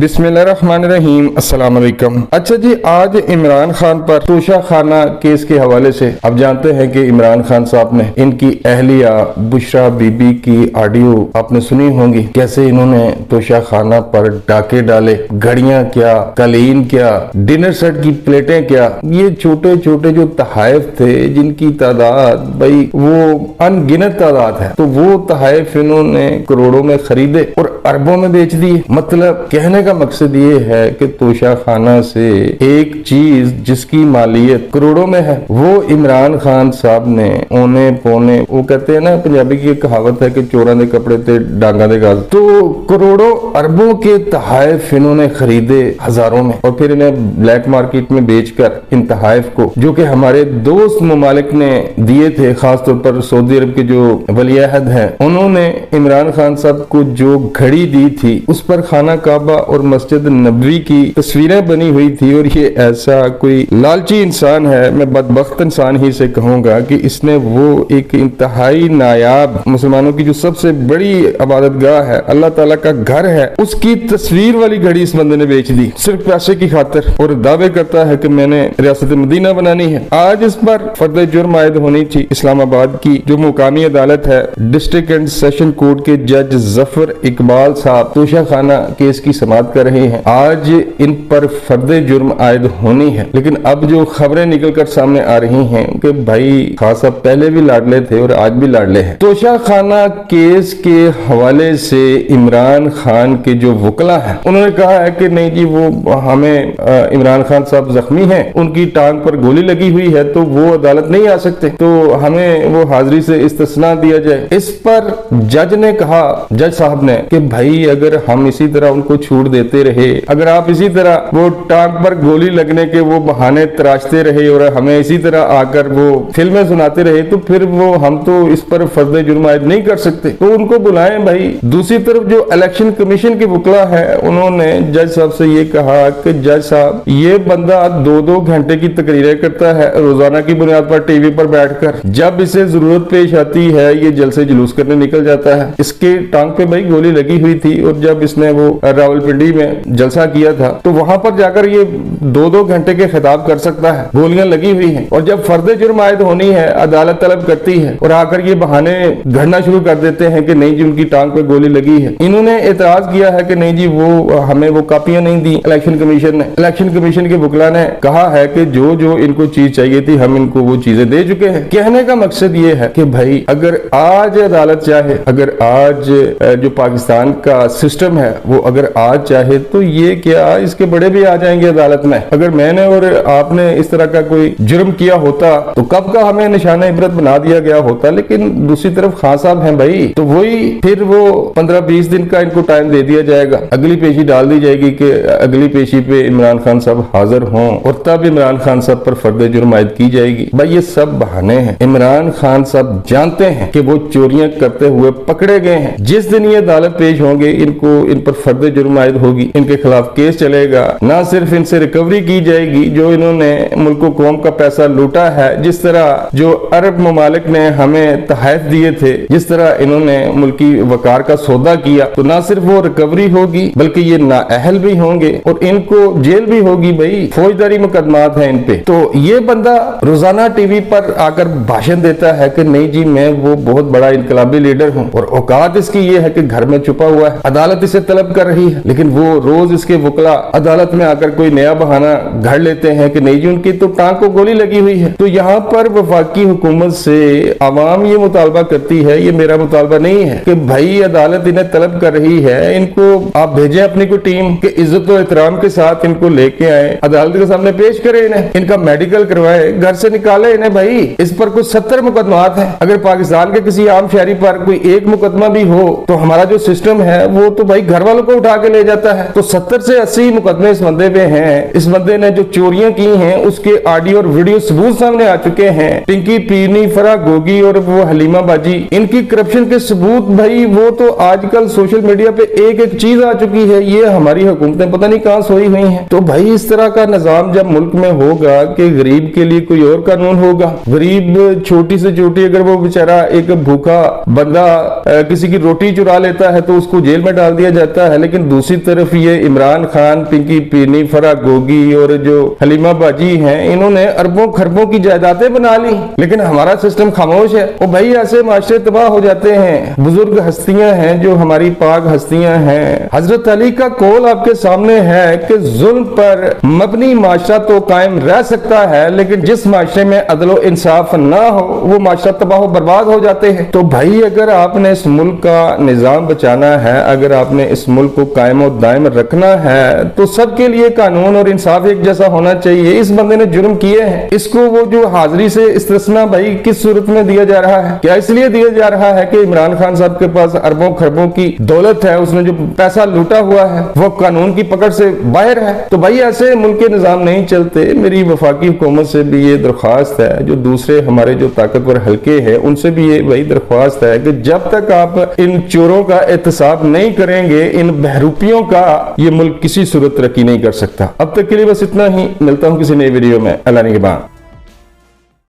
बिस्मिल्लाहिर्रहमानिर्रहीम, अस्सलाम वालेकुम। अच्छा जी, आज इमरान खान पर तोशा खाना केस के हवाले से आप जानते हैं कि इमरान खान साहब ने इनकी अहलिया बुशरा बीबी की ऑडियो आपने सुनी होंगी, कैसे इन्होंने तोशा खाना पर डाके डाले, घड़ियां क्या, कालीन क्या, डिनर सेट की प्लेटें क्या, ये छोटे छोटे जो तहाइफ थे जिनकी तादाद भाई वो अनगिनत तादाद है, तो वो तहाइफ इन्होंने करोड़ों में खरीदे और अरबों में बेच दिए। मतलब कहने का मकसद ये है कि तोशा खाना से एक चीज जिसकी मालियत करोड़ों में है वो इमरान खान साहब ने औने पौने, वो कहते हैं ना पंजाबी की एक कहावत है कि चोरां दे कपड़े ते डांगा दे गाज, तो करोड़ों अरबों के तहाइफ इन्होंने खरीदे हजारों में और फिर इन्हें ब्लैक मार्केट में बेचकर इन तहाइफ को, जो कि हमारे दोस्त ममालिक ने दिए थे, खासतौर पर सऊदी अरब के जो वलीअहद हैं उन्होंने इमरान खान साहब को जो घड़ी दी थी उस पर खाना काबा और मस्जिद नबवी की तस्वीरें बनी हुई थी। और ये ऐसा कोई लालची इंसान है, मैं बदबख्त इंसान ही से कहूंगा कि इसने वो एक इंतहाई नायाब मुसलमानों की जो सबसे बड़ी इबादतगाह है, अल्लाह ताला का घर है, उसकी तस्वीर वाली घड़ी इस बंदे ने बेच दी सिर्फ पैसे की खातिर और दावे करता है कि मैंने रियासत मदीना बनानी है। आज इस पर फर्द जुर्म आयद होनी थी। इस्लामाबाद की जो मुकामी अदालत है, डिस्ट्रिक्ट एंड सेशन कोर्ट के जज जफर इकबाल साहब तोशा खाना केस की समाअत कर रहे हैं। आज इन पर फर्द जुर्म आयद होनी है, लेकिन अब जो खबरें निकलकर सामने आ रही हैं कि भाई खान साहब पहले भी लाडले थे और आज भी लाडले हैं। तोशा खाना केस के हवाले से इमरान खान के जो वकला हैं उन्होंने कहा है कि नहीं जी वो हमें इमरान खान साहब जख्मी हैं, उनकी टांग पर गोली लगी हुई है तो वो अदालत नहीं आ सकते, तो हमें वो हाजिरी से इस्तिस्ना दिया जाए। इस पर जज ने कहा, जज साहब ने, कि भाई अगर हम इसी तरह उनको छूट देते रहे, अगर आप इसी तरह वो टांग पर गोली लगने के वो बहाने तराशते रहे और हमें इसी तरह आकर वो फिल्में सुनाते रहे तो फिर वो हम तो इस पर फर्द जुर्म आयद नहीं कर सकते, तो उनको बुलाएं भाई। दूसरी तरफ जो इलेक्शन कमीशन के वकला है उन्होंने जज साहब से ये कहा कि जज साहब ये बंदा 2-2 घंटे की तकरीरें करता है रोजाना की बुनियाद पर टीवी पर बैठकर, जब इसे जरूरत पेश आती है ये जलसे जुलूस करने निकल जाता है। इसके टांग पे भाई गोली लगी हुई थी और जब इसने वो रावलपिंडी में जलसा किया था तो वहां पर जाकर ये 2-2 घंटे के खिताब कर सकता है, गोलियां लगी हुई हैं। और जब फर्द जुर्म आयद होनी है अदालत तलब करती है और आकर ये बहाने घड़ना शुरू कर देते हैं कि नहीं जी उनकी टांग पे गोली लगी है। इन्होंने एतराज किया है कि नहीं जी वो हमें वो कापियां नहीं दी इलेक्शन कमीशन ने। इलेक्शन कमीशन के वकला ने कहा है कि जो जो इनको चीज चाहिए थी हम इनको वो चीजें दे चुके हैं। कहने का मकसद ये है कि भाई अगर आज अदालत चाहे, अगर आज जो पाकिस्तान का सिस्टम है वो अगर आज चाहे तो ये क्या इसके बड़े भी आ जाएंगे अदालत में। अगर मैंने और आपने इस तरह का कोई जुर्म किया होता तो कब का हमें निशाना इबरत बना दिया गया होता। लेकिन दूसरी तरफ खान साहब हैं भाई, तो वही फिर वो 15-20 दिन का इनको टाइम दे दिया जाएगा, अगली पेशी डाल दी जाएगी कि अगली पेशी पे इमरान खान साहब हाजिर हों और तब इमरान खान साहब पर फर्द जुर्म आयद की जाएगी। भाई ये सब बहाने हैं। इमरान खान साहब जानते हैं कि वो चोरियां करते हुए पकड़े गए हैं। जिस दिन ये अदालत पेश होंगे इनको इन पर फर्द जुर्म आयद होगी, इनके खिलाफ केस चलेगा, ना सिर्फ इनसे रिकवरी की जाएगी जो इन्होंने मुल्क कौम का पैसा लूटा है, जिस तरह जो अरब ममालिक ने हमें तहफ़ दिए थे, जिस तरह इन्होंने मुल्की वकार का सौदा किया, तो ना सिर्फ वो रिकवरी होगी बल्कि ये नाअहल भी होंगे और इनको जेल भी होगी। भाई फौजदारी मुकदमात है इन पे। तो ये बंदा रोजाना टीवी पर आकर भाषण देता है कि नहीं जी मैं वो बहुत बड़ा इनकलाबी लीडर हूँ और औकात इसकी ये है कि घर में छुपा हुआ है, अदालत इसे तलब कर रही है, लेकिन वो रोज इसके वकला अदालत में आकर कोई नया बहाना घड़ लेते हैं कि नहीं जी उनकी तो टांग को गोली लगी हुई है। तो यहाँ पर वफाकी हुकूमत से आवाम ये मुतालबा करती है, ये मेरा मुतालबा नहीं है, कि भाई अदालत इन्हें तलब कर रही है, इनको आप भेजें अपनी कोई टीम के इज्जत और एहतराम के साथ इनको लेके आए, अदालत के सामने पेश करें, इन्हें इनका मेडिकल करवाए, घर से निकाले इन्हें। भाई इस पर कुछ 70 मुकदमात हैं। अगर पाकिस्तान के किसी आम शहरी पर कोई एक मुकदमा भी हो तो हमारा जो सिस्टम है वो तो भाई घर वालों को उठा के ले जाता है। तो 70 से 80 मुकदमे इस बंदे पे हैं। इस बंदे ने जो चोरियां की हैं उसके ऑडियो और वीडियो सबूत सामने आ चुके हैं। पिंकी पीरनी, फराह गोगी और वो हलीमा बाजी, इनकी करप्शन के सबूत भाई वो तो आजकल सोशल मीडिया पे एक एक चीज आ चुकी है। ये हमारी हुकूमतें पता नहीं कहां सोई हुई हैं। तो भाई इस तरह का निजाम जब मुल्क में होगा कि गरीब के लिए कोई और कानून होगा। गरीब छोटी से छोटी अगर वो बेचारा एक भूखा बंदा किसी की रोटी चुरा लेता है तो उसको जेल में डाल दिया जाता है, लेकिन दूसरी तरफ सिर्फ ये इमरान खान, पिंकी पीनी, फरा गोगी और जो हलीमा बाजी हैं, इन्होंने अरबों खरबों की जायदादें बना ली, लेकिन हमारा सिस्टम खामोश है। ओ भाई, ऐसे माशरे तबाह हो जाते हैं। बुजुर्ग हस्तियां हैं जो हमारी पाक हस्तियां हैं। हजरत अली का कौल आपके सामने है कि जुल्म पर मबनी माशरा तो कायम रह सकता है, लेकिन जिस माशरे में अदलो इंसाफ ना हो वो माशरा तबाह बर्बाद हो जाते हैं। तो भाई, अगर आपने इस मुल्क का निजाम बचाना है, अगर आपने इस मुल्क को कायम और दायम रखना है, तो सबके लिए कानून और इंसाफ एक जैसा होना चाहिए। इस बंदे ने जुर्म किए हैं, इसको वो जो हाजिरी से इस्तिस्ना भाई किस सूरत में दिया जा रहा है? क्या इसलिए दिया जा रहा है कि इमरान खान साहब के पास अरबों खरबों की दौलत है, उसने जो पैसा लूटा हुआ है वो कानून की पकड़ से बाहर है? तो भाई, ऐसे मुल्क के निजाम नहीं चलते। मेरी वफाकी हुकूमत से भी ये दरख्वास्त है, जो दूसरे हमारे जो ताकतवर हल्के हैं उनसे भी ये वही दरख्वास्त है कि जब तक आप इन चोरों का एहतसाब नहीं करेंगे, इन बहरूपियों का, ये मुल्क किसी सूरत तरक्की नहीं कर सकता। अब तक के लिए बस इतना ही। मिलता हूं किसी नई वीडियो में। अल्लाह निगहबान।